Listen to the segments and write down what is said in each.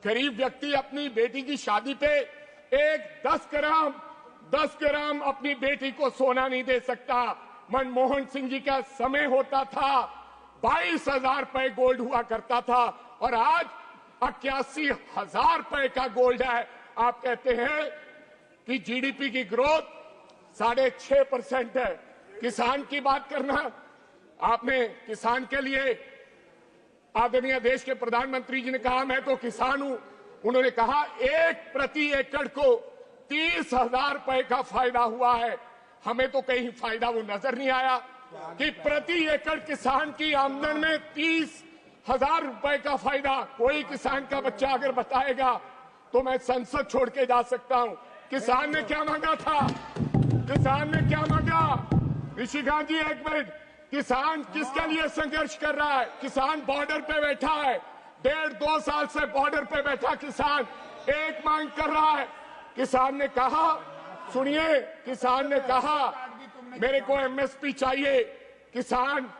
गरीब व्यक्ति अपनी बेटी की शादी पे एक 10 ग्राम अपनी बेटी को सोना नहीं दे सकता। मनमोहन सिंह जी का समय होता था 22,000 रुपए गोल्ड हुआ करता था और आज 81,000 रुपए का गोल्ड है। आप कहते हैं कि जीडीपी की ग्रोथ 6.5% है। किसान की बात करना, आपने किसान के लिए आदरणीय देश के प्रधानमंत्री जी ने कहा मैं तो किसान हूं। उन्होंने कहा प्रति एकड़ को 30,000 रुपए का फायदा हुआ है। हमें तो कहीं फायदा वो नजर नहीं आया कि प्रति एकड़ किसान की आमदन में 30,000 रुपए का फायदा। कोई किसान का बच्चा अगर बताएगा तो मैं संसद छोड़ के जा सकता हूं। किसान ने क्या मांगा था? किसान ने क्या मांगा? ऋषिकांत जी एक मिनट, किसान किसके लिए संघर्ष कर रहा है? किसान बॉर्डर पे बैठा है, 1.5-2 साल से बॉर्डर पे बैठा किसान एक मांग कर रहा है। किसान ने कहा, सुनिए, किसान ने कहा मेरे को एमएसपी चाहिए। किसान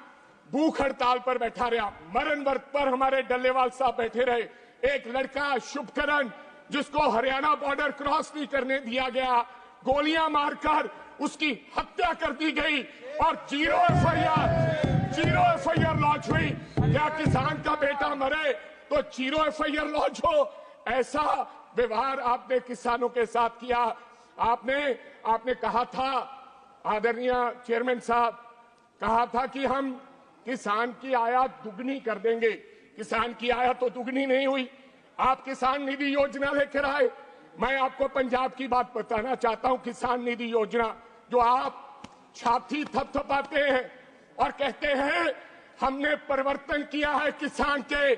भूख हड़ताल पर बैठा रहा, मरण वर्त पर हमारे डल्लेवाल साहब बैठे रहे। एक लड़का शुभकरण जिसको हरियाणा बॉर्डर क्रॉस नहीं करने दिया गया, गोलियां मारकर उसकी हत्या कर दी गई और जीरो एफआईआर लॉन्च हुई। क्या किसान का बेटा मरे तो जीरो एफआईआर लॉन्च हो? ऐसा व्यवहार आपने किसानों के साथ किया। आपने कहा था, आदरणीय चेयरमैन साहब, कहा था कि हम किसान की आयात दुगनी कर देंगे। किसान की आयात तो दुगनी नहीं हुई। आप किसान निधि योजना लेकर आए। मैं आपको पंजाब की बात बताना चाहता हूं। किसान निधि योजना जो आप छाती थपथपाते हैं और कहते हैं हमने परिवर्तन किया है किसान के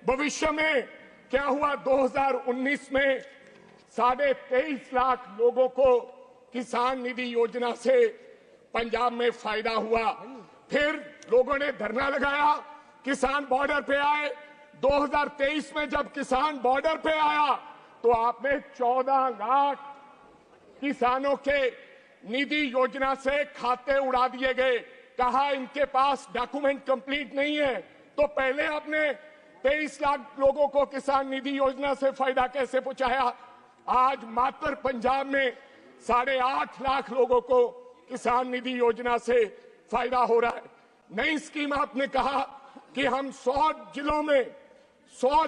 भविष्य में। क्या हुआ? 2019 में 23.5 लाख लोगों को किसान निधि योजना से पंजाब में फायदा हुआ। फिर लोगों ने धरना लगाया, किसान बॉर्डर पे आए। 2023 में जब किसान बॉर्डर पे आया तो आपने 14 लाख किसानों के निधि योजना से खाते उड़ा दिए गए। कहा इनके पास डॉक्यूमेंट कंप्लीट नहीं है। तो पहले आपने 23 लाख लोगों को किसान निधि योजना से फायदा कैसे पहुंचाया? आज मात्र पंजाब में 8.5 लाख लोगों को किसान निधि योजना से फायदा हो रहा है। नई स्कीम आपने कहा कि हम 100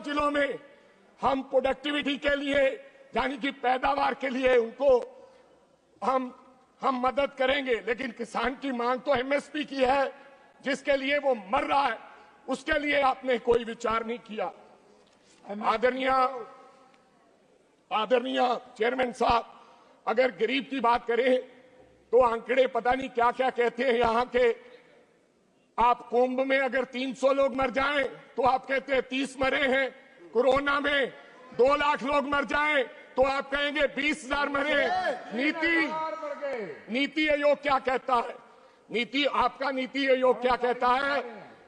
जिलों में हम प्रोडक्टिविटी के लिए यानी कि पैदावार के लिए उनको हम मदद करेंगे। लेकिन किसान की मांग तो एमएसपी की है, जिसके लिए वो मर रहा है, उसके लिए आपने कोई विचार नहीं किया। आदरणीय चेयरमैन साहब, अगर गरीब की बात करें तो आंकड़े पता नहीं क्या क्या कहते हैं यहाँ के। आप कुंभ में अगर 300 लोग मर जाएं तो आप कहते हैं 30 मरे हैं। कोरोना में 2 लाख लोग मर जाएं तो आप कहेंगे 20,000 मरे। नीति आयोग क्या कहता है? आपका नीति आयोग क्या कहता है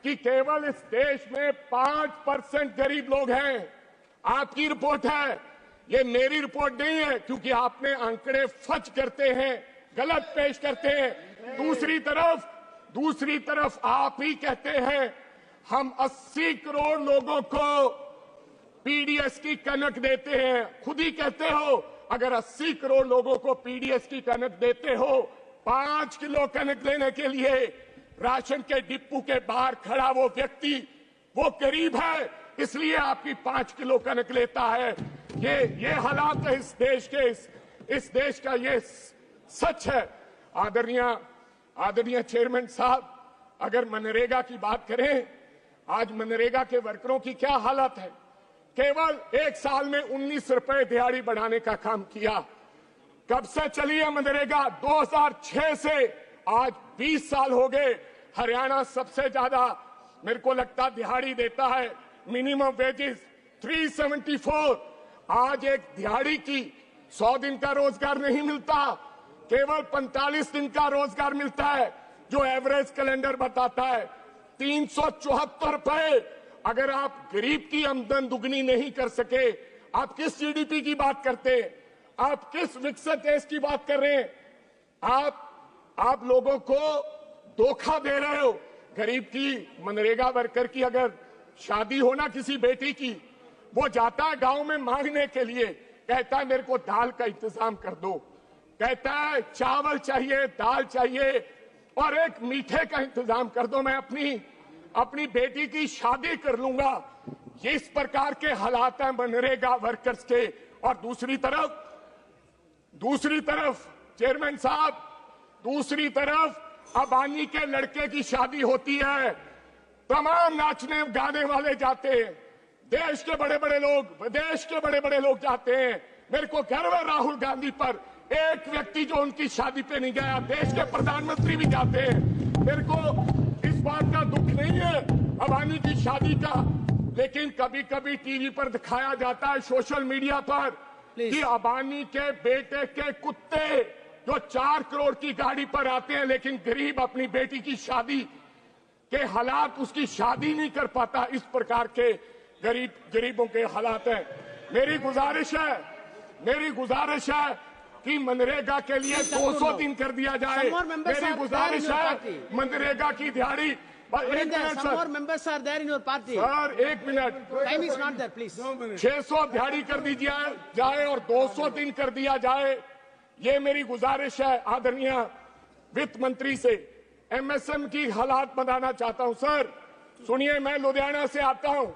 कि केवल इस देश में 5% गरीब लोग हैं। आपकी रिपोर्ट है, ये मेरी रिपोर्ट नहीं है, क्योंकि आपने आंकड़े फच करते हैं, गलत पेश करते हैं। दूसरी तरफ आप ही कहते हैं हम 80 करोड़ लोगों को पीडीएस की कनक देते हैं। खुद ही कहते हो अगर 80 करोड़ लोगों को पीडीएस की कनक देते हो, 5 किलो कनक लेने के लिए राशन के डिपो के बाहर खड़ा वो व्यक्ति वो गरीब है, इसलिए आपकी 5 किलो कनक लेता है। ये हालात है इस देश के, इस देश का ये सच है। आदरणीय चेयरमैन साहब, अगर मनरेगा की बात करें, आज मनरेगा के वर्करों की क्या हालत है। केवल 1 साल में 19 रुपए दिहाड़ी बढ़ाने का काम किया। कब से चली है मनरेगा? 2006 से आज 20 साल हो गए। हरियाणा सबसे ज्यादा मेरे को लगता दिहाड़ी देता है। Minimum wages 374। आज एक दिहाड़ी की 100 दिन का रोजगार नहीं मिलता, केवल 45 दिन का रोजगार मिलता है, जो एवरेज कैलेंडर बताता है 374 रुपए। अगर आप गरीब की आमदन दुगनी नहीं कर सके, आप किस जीडीपी की बात करते हैं? आप किस विकसित देश की बात कर रहे हैं? आप लोगों को धोखा दे रहे हो। गरीब की मनरेगा वर्कर की अगर शादी हो ना किसी बेटी की, वो जाता है गांव में मांगने के लिए, कहता है मेरे को दाल का इंतजाम कर दो, कहता है चावल चाहिए, दाल चाहिए और एक मीठे का इंतजाम कर दो, मैं अपनी बेटी की शादी कर लूंगा। ये इस प्रकार के हालात हैं मनरेगा वर्कर्स के। और दूसरी तरफ चेयरमैन साहब, दूसरी तरफ अबानी के लड़के की शादी होती है, तमाम नाचने गाने वाले जाते हैं, देश के बड़े बड़े लोग, विदेश के बड़े बड़े लोग जाते हैं। मेरे को गर्व है राहुल गांधी पर, एक व्यक्ति जो उनकी शादी पे नहीं गया। देश के प्रधानमंत्री भी जाते हैं। मेरे को इस बात का दुख नहीं है अबानी की शादी का, लेकिन कभी कभी टीवी पर दिखाया जाता है, सोशल मीडिया पर, कि अबानी के बेटे के कुत्ते जो 4 करोड़ की गाड़ी पर आते हैं, लेकिन गरीब अपनी बेटी की शादी के हालात, उसकी शादी नहीं कर पाता। इस प्रकार के गरीबों के हालात हैं। मेरी गुजारिश है कि मनरेगा के लिए 200 दिन कर दिया जाए। मेरी गुजारिश है मनरेगा की दिहाड़ी। एक मिनट सर, एक मिनट, 600 दिहाड़ी कर दी जाए और 200 दिन कर दिया जाए, ये मेरी गुजारिश है आदरणीय वित्त मंत्री से। एमएसएम की हालात बनाना चाहता हूं। सर सुनिए, मैं लुधियाना से आता हूं,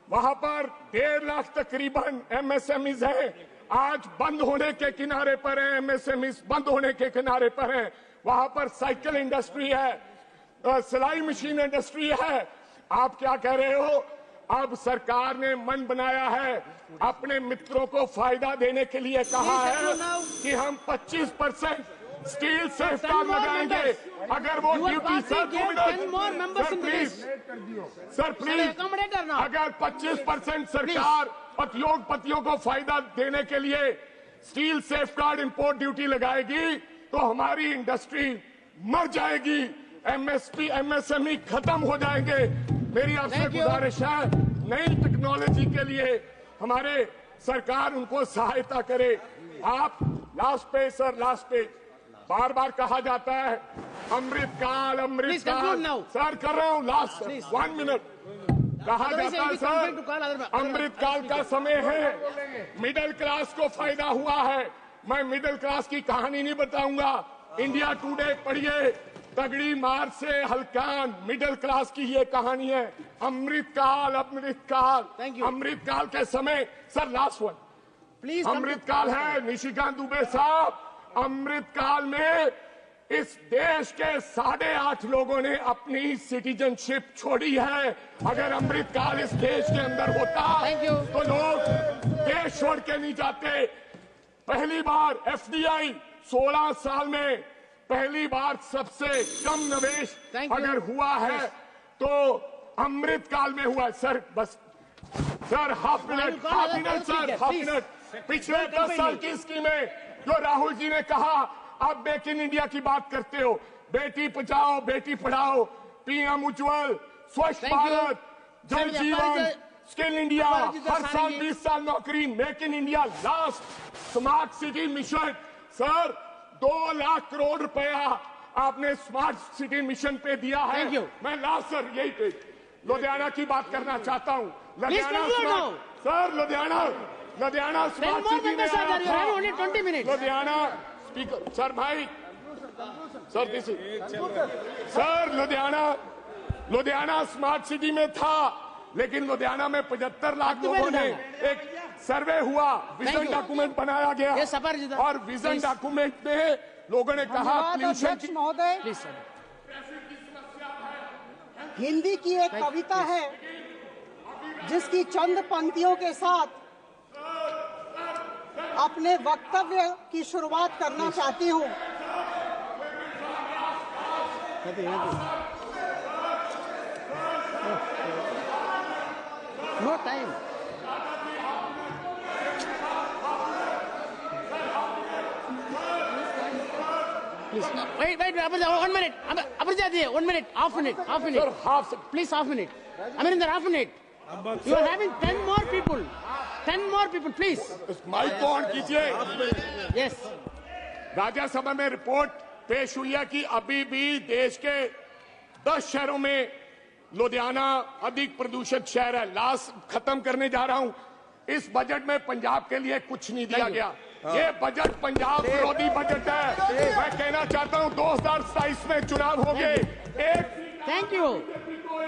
वहां पर 1.5 लाख तकरीबन एमएसएमईज हैं, आज बंद होने के किनारे पर हैं। एमएसएमईज बंद होने के किनारे पर हैं। वहां पर साइकिल इंडस्ट्री है, सिलाई मशीन इंडस्ट्री है। आप क्या कह रहे हो? अब सरकार ने मन बनाया है, अपने मित्रों को फायदा देने के लिए कहा है कि हम 25% स्टील सेफगार्ड लगाएंगे। अगर वो ड्यूटी सर प्लीज अगर 25% सरकार उद्योगपतियों को फायदा देने के लिए स्टील सेफगार्ड इंपोर्ट ड्यूटी लगाएगी तो हमारी इंडस्ट्री मर जाएगी, एमएसएमई खत्म हो जाएंगे। मेरी आपसे गुजारिश है, नई टेक्नोलॉजी के लिए हमारे सरकार उनको सहायता करे। आप लास्ट पे बार बार कहा जाता है अमृतकाल सर, कर रहा हूँ, लास्ट 1 मिनट। कहा जाता है सर अमृतकाल का समय है, मिडिल क्लास को फायदा हुआ है। मैं मिडिल क्लास की कहानी नहीं बताऊंगा, इंडिया टुडे पढ़िए, तगड़ी मार से हल्कान, मिडिल क्लास की ये कहानी है। अमृतकाल के समय सर, लास्ट वन प्लीज, अमृतकाल है। निशिकांत दुबे साहब, अमृतकाल में इस देश के 8.5 लोगों ने अपनी सिटीजनशिप छोड़ी है। अगर अमृतकाल इस देश के अंदर होता तो लोग देश छोड़ के नहीं जाते। पहली बार एफडीआई 16 साल में पहली बार सबसे कम निवेश अगर हुआ है तो अमृतकाल में हुआ है। सर बस सर, हाफ मिनट। पिछले 10 साल की स्कीमें जो राहुल जी ने कहा, आप मेक इन इंडिया की बात करते हो, बेटी बचाओ बेटी पढ़ाओ, पीएम उज्ज्वल, स्वच्छ भारत, जल जीवन, स्किल इंडिया, हर साल 20 साल नौकरी, make in India, last smart city mission. Sir 2 lakh crore रुपया आपने स्मार्ट सिटी मिशन पे दिया है। मैं लास्ट सर यही पे लुधियाना की बात करना चाहता हूँ। लुधियाना स्मार्ट सिटी में लुधियाना स्पीकर सर भाई सर लुधियाना स्मार्ट सिटी में था, लेकिन लुधियाना में 75 लाख लोगों ने एक सर्वे हुआ, विजन डॉक्यूमेंट बनाया गया और विजन डॉक्यूमेंट में लोगों ने कहा पोल्यूशन महोदय, हिंदी की एक कविता है जिसकी चंद पंक्तियों के साथ अपने वक्तव्य की शुरुआत करना चाहती हूँ। No time. Wait, 1 minute. Abhijit, 1 minute, half minute. Sir, Please, half minute. Amarinder, half minute. You are having 10 more people. 10 more people, please. Mic को ऑन कीजिए। Yes. राज्यसभा में रिपोर्ट पेश हुई है कि अभी भी देश के 10 शहरों में लुधियाना अधिक प्रदूषित शहर है। लास्ट खत्म करने जा रहा हूं। इस बजट में पंजाब के लिए कुछ नहीं दिया गया। ये बजट पंजाब विरोधी बजट है। मैं कहना चाहता हूं 2027 में चुनाव होंगे। Thank you.